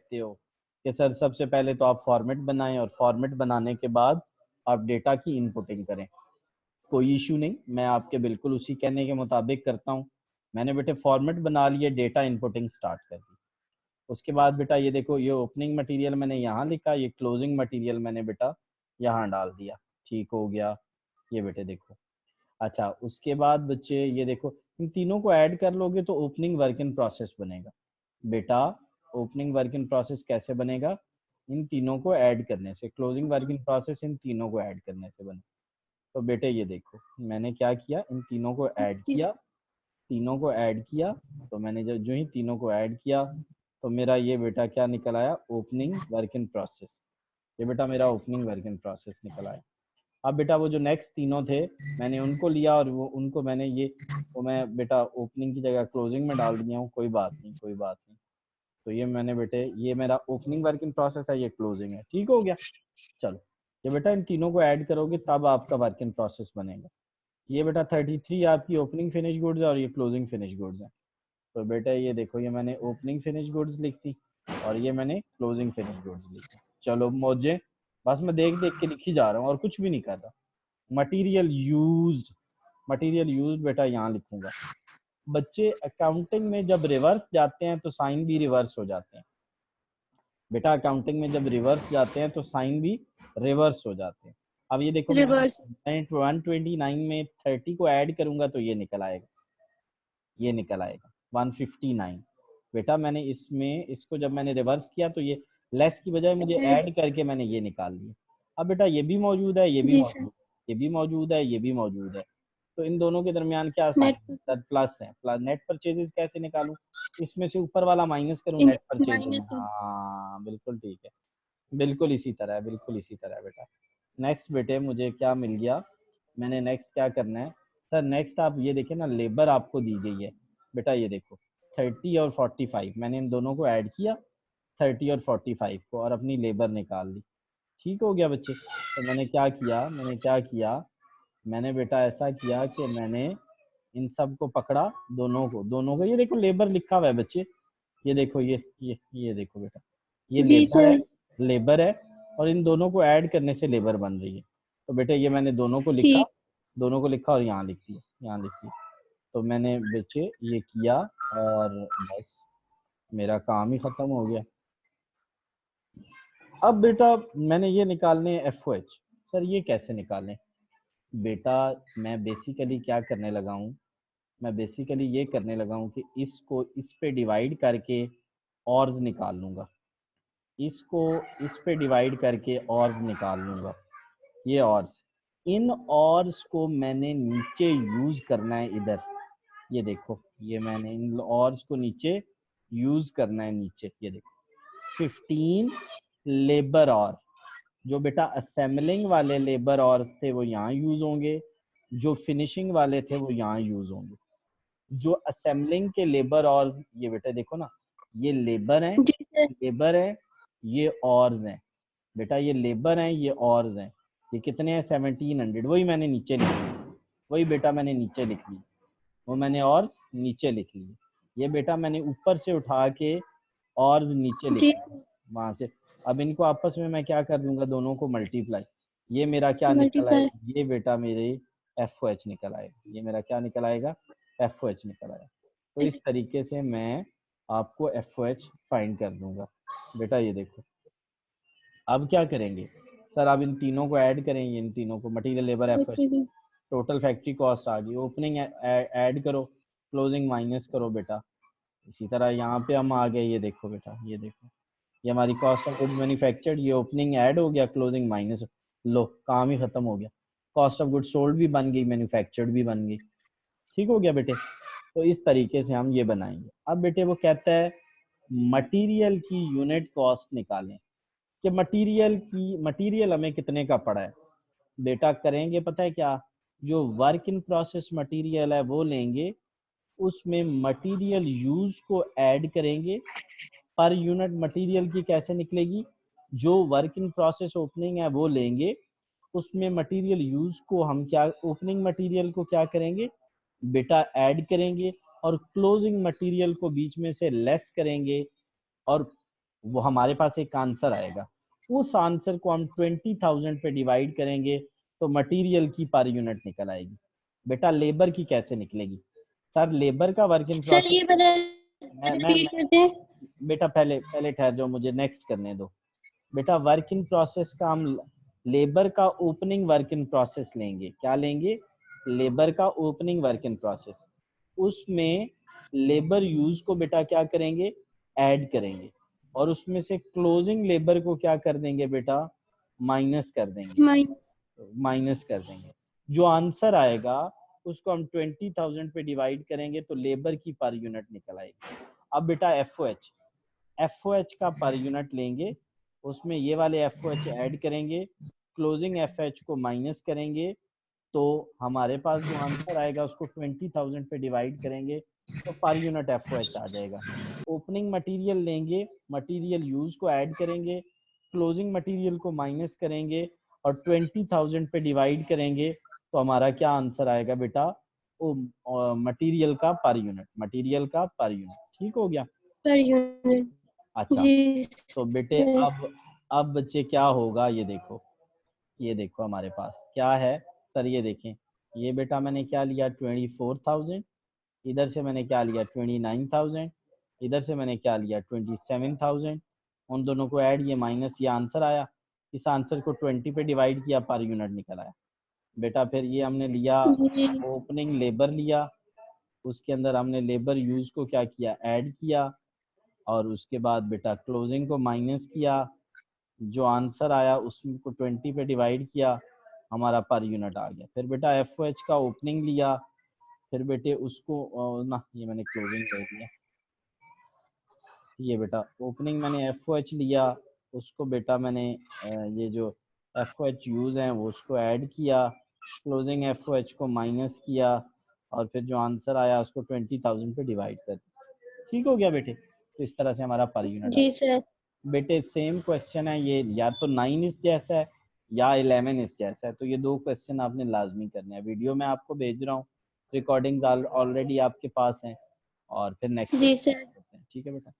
कहते हो कि सर सबसे पहले तो आप फॉर्मेट बनाएं और फॉर्मेट बनाने के बाद आप डेटा की इनपुटिंग करें। कोई इशू नहीं, मैं आपके बिल्कुल उसी कहने के मुताबिक करता हूँ। मैंने बेटे फॉर्मेट बना लिए, डेटा इनपुटिंग स्टार्ट कर दी। उसके बाद बेटा ये देखो, ये ओपनिंग मटेरियल मैंने यहाँ लिखा, ये क्लोजिंग मटेरियल मैंने बेटा यहाँ डाल दिया। ठीक हो गया, ये बेटे देखो। अच्छा, उसके बाद बच्चे ये देखो, इन तीनों को ऐड कर लोगे तो ओपनिंग वर्क इन प्रोसेस बनेगा। बेटा ओपनिंग वर्क इन प्रोसेस कैसे बनेगा? इन तीनों को ऐड करने से। Closing work in process in तीनों को ऐड करने से बने। तो बेटे ये देखो, मैंने क्या किया, इन तीनों को ऐड जी किया, तीनों को ऐड किया। तो मैंने जो ही तीनों को ऐड किया तो मेरा ये बेटा क्या निकल आया, ओपनिंग वर्क इन प्रोसेस। ये बेटा मेरा ओपनिंग वर्क इन प्रोसेस निकल आया। अब बेटा वो जो नेक्स्ट तीनों थे मैंने उनको लिया और वो उनको मैंने ये, तो मैं बेटा ओपनिंग की जगह क्लोजिंग में डाल दिया हूँ। कोई बात नहीं, कोई बात नहीं। तो ये मैंने बेटे, ये मेरा ओपनिंग वर्क इन प्रोसेस है, ये क्लोजिंग है। ठीक हो गया। चलो, ये बेटा इन तीनों को ऐड करोगे तब आपका वर्क इन प्रोसेस बनेगा। ये बेटा 33 आपकी ओपनिंग फिनिश गुड्स है और ये क्लोजिंग फिनिश गुड्स है। तो बेटा ये देखो, ये मैंने ओपनिंग फिनिश गुड्स लिख दी और ये मैंने क्लोजिंग फिनिश गुड्स लिखी। चलो मौजे, बस मैं देख देख के लिखी जा रहा हूँ और कुछ भी नहीं कर रहा। मटेरियल यूज्ड, मटेरियल यूज्ड बेटा यहाँ लिखूंगा। बच्चे अकाउंटिंग में जब रिवर्स जाते हैं तो साइन भी रिवर्स हो जाते हैं। बेटा अकाउंटिंग में जब रिवर्स जाते हैं तो साइन भी रिवर्स हो जाते हैं। अब ये देखो, रिवर्स। मैं 129 में 30 को ऐड करूंगा तो ये निकल आएगा, ये निकल आएगा 159। बेटा मैंने इसमें इसको जब मैंने रिवर्स किया तो ये लेस की बजाय मुझे ऐड करके मैंने ये निकाल लिया। अब बेटा ये भी मौजूद है, ये भी जी सर। मौजूद, ये भी मौजूद है, ये भी मौजूद है। तो इन दोनों के दरमियान क्या साइन नेट है सर? प्लस है। प्लस नेट परचेजेस कैसे निकालूं? इसमें से ऊपर वाला माइनस करूं नेट परचेजेस में। माइनस। हाँ बिल्कुल ठीक है, बिल्कुल इसी तरह है, बिल्कुल इसी तरह है बेटा। नेक्स्ट बेटे मुझे क्या मिल गया, मैंने नेक्स्ट क्या करना है सर? नेक्स्ट आप ये देखिए ना, लेबर आपको दी गई है। बेटा ये देखो 30 और 45 मैंने इन दोनों को ऐड किया, 30 और 45 को, और अपनी लेबर निकाल ली। ठीक हो गया बच्चे। तो मैंने क्या किया, मैंने बेटा ऐसा किया कि मैंने इन सब को पकड़ा, दोनों को ये देखो लेबर लिखा हुआ है बच्चे। ये देखो, ये देखो बेटा, ये जी लेबर है, सर। लेबर है, और इन दोनों को ऐड करने से लेबर बन रही है। तो बेटे ये मैंने ठीक। दोनों को लिखा और यहाँ लिख दिया, यहाँ लिख दिया। तो मैंने बच्चे ये किया और बस मेरा काम ही खत्म हो गया। अब बेटा मैंने ये निकालने FOH। सर ये कैसे निकालें? बेटा मैं बेसिकली क्या करने लगा हूँ, मैं बेसिकली ये करने लगा हूँ कि इसको इस पे डिवाइड करके ऑर्स निकाल लूँगा, इसको इस पे डिवाइड करके ऑर्स निकाल लूँगा। ये ऑर्स, इन ऑर्स को मैंने नीचे यूज़ करना है इधर। ये देखो, ये मैंने इन ऑर्स को नीचे यूज़ करना है, नीचे ये देखो 15 लेबर और, जो बेटा असेंबलिंग वाले लेबर और थे वो यहाँ यूज़ होंगे, जो फिनिशिंग वाले थे वो यहाँ यूज़ होंगे। जो असेंबलिंग के लेबर और, ये बेटा देखो ना, ये लेबर हैं, जी सर। लेबर है, ये ऑर्स हैं। बेटा ये लेबर हैं, ये ऑर्स हैं। ये कितने हैं? 1700। वही मैंने नीचे लिख ली, वही बेटा मैंने नीचे लिख ली, वो मैंने ऑर्स नीचे लिख ली। ये बेटा मैंने ऊपर से उठा के ऑर्स नीचे लिख जी ली सर। वहां से। अब इनको आपस में मैं क्या कर दूंगा, दोनों को मल्टीप्लाई। ये मेरा क्या निकल आए, मल्टीप्लाई। ये बेटा मेरे FOH निकल आएगा, ये मेरा क्या निकल आएगा, FOH निकल आएगा। तो इस तरीके से मैं आपको FOH फाइंड कर दूंगा। बेटा ये देखो, अब क्या करेंगे सर? अब इन तीनों को ऐड करेंगे, इन तीनों को, material labour FOH, total factory cost आ गई। ओपनिंग ऐड करो, क्लोजिंग माइनस करो बेटा। इसी तरह यहाँ पे हम आ गए, ये देखो बेटा, ये देखो, ये हमारी कॉस्ट ऑफ गुड्स मैन्युफैक्चर्ड, ये ओपनिंग ऐड हो गया, क्लोजिंग माइनस, लो काम ही खत्म हो गया। कॉस्ट ऑफ गुड्स सोल्ड भी बन गई, मैन्युफैक्चर्ड भी बन गई। ठीक हो गया बेटे। तो इस तरीके से हम ये बनाएंगे। अब बेटे वो कहता है मटेरियल की यूनिट कॉस्ट निकालें, कि मटेरियल हमें कितने का पड़ा है। बेटा करेंगे पता है क्या, जो वर्क इन प्रोसेस मटेरियल है वो लेंगे, उसमें मटेरियल यूज को ऐड करेंगे। पर यूनिट मटेरियल की कैसे निकलेगी, जो वर्क इन प्रोसेस ओपनिंग है वो लेंगे, उसमें मटेरियल यूज को हम क्या, ओपनिंग मटेरियल को क्या करेंगे बेटा, ऐड करेंगे, और क्लोजिंग मटेरियल को बीच में से लेस करेंगे, और वो हमारे पास एक आंसर आएगा, उस आंसर को हम 20,000 पे डिवाइड करेंगे तो मटेरियल की पर यूनिट निकल आएगी। बेटा लेबर की कैसे निकलेगी? सर लेबर का वर्क इन सर प्रोसेस, ये बता मैं रिपीट करते हैं। बेटा पहले पहले ठहर जाओ, मुझे नेक्स्ट करने दो। बेटा वर्क इन प्रोसेस का हम लेबर का ओपनिंग वर्क इन प्रोसेस लेंगे। क्या लेंगे? लेबर का ओपनिंग वर्क इन प्रोसेस। उसमें लेबर यूज को बेटा क्या करेंगे? ऐड करेंगे, और उसमें से क्लोजिंग लेबर को क्या कर देंगे बेटा? माइनस कर देंगे, माइनस। माइनस कर देंगे। जो आंसर आएगा उसको हम 20,000 पे डिवाइड करेंगे तो लेबर की पर यूनिट निकल आएगी। अब बेटा एफओएच का पर यूनिट लेंगे, उसमें ये वाले एफओएच ऐड करेंगे, क्लोजिंग एफएच को माइनस करेंगे, तो हमारे पास जो आंसर आएगा उसको 20,000 पे डिवाइड करेंगे तो पर यूनिट एफओएच आ जाएगा। ओपनिंग मटेरियल लेंगे, मटेरियल यूज को ऐड करेंगे, क्लोजिंग मटेरियल को माइनस करेंगे और 20,000 पे डिवाइड करेंगे तो हमारा क्या आंसर आएगा बेटा? वो मटेरियल का पर यूनिट, मटेरियल का पर यूनिट। ठीक हो गया? Per unit. अच्छा, जी तो बेटे सर। अब बच्चे क्या होगा, ये देखो, ये देखो हमारे पास क्या है। सर ये देखें, ये बेटा मैंने क्या लिया? 24,000। इधर से मैंने क्या लिया? 29,000। इधर से मैंने क्या लिया? 27,000। उन दोनों को ऐड, ये माइनस, ये आंसर आया। इस आंसर को 20 पे डिवाइड किया, पर यूनिट निकल आया। बेटा फिर ये हमने लिया, जी ओपनिंग लेबर लिया, उसके अंदर हमने लेबर यूज को क्या किया? ऐड किया, और उसके बाद बेटा क्लोजिंग को माइनस किया, जो आंसर आया उसको 20 पे डिवाइड किया, हमारा पर यूनिट आ गया। फिर बेटा एफ का ओपनिंग लिया, फिर बेटे उसको ना, ये मैंने क्लोजिंग कर दिया। ये बेटा ओपनिंग मैंने एफ लिया, उसको बेटा मैंने ये जो एफ यूज है वो उसको ऐड किया, क्लोजिंग एफ को माइनस किया, और फिर जो आंसर आया उसको 20,000 पे डिवाइड कर दिया। ठीक हो गया बेटे? तो इस तरह से हमारा पर यूनिट आ जी गया। सर। बेटे सेम क्वेश्चन है ये, या तो 9 इस जैसा है या 11 इस जैसा है, तो ये दो क्वेश्चन आपने लाजमी करने हैं। वीडियो मैं आपको भेज रहा हूँ, रिकॉर्डिंग्स ऑलरेडी आपके पास हैं, और फिर नेक्स्ट जी सर। करते हैं। ठीक है बेटा?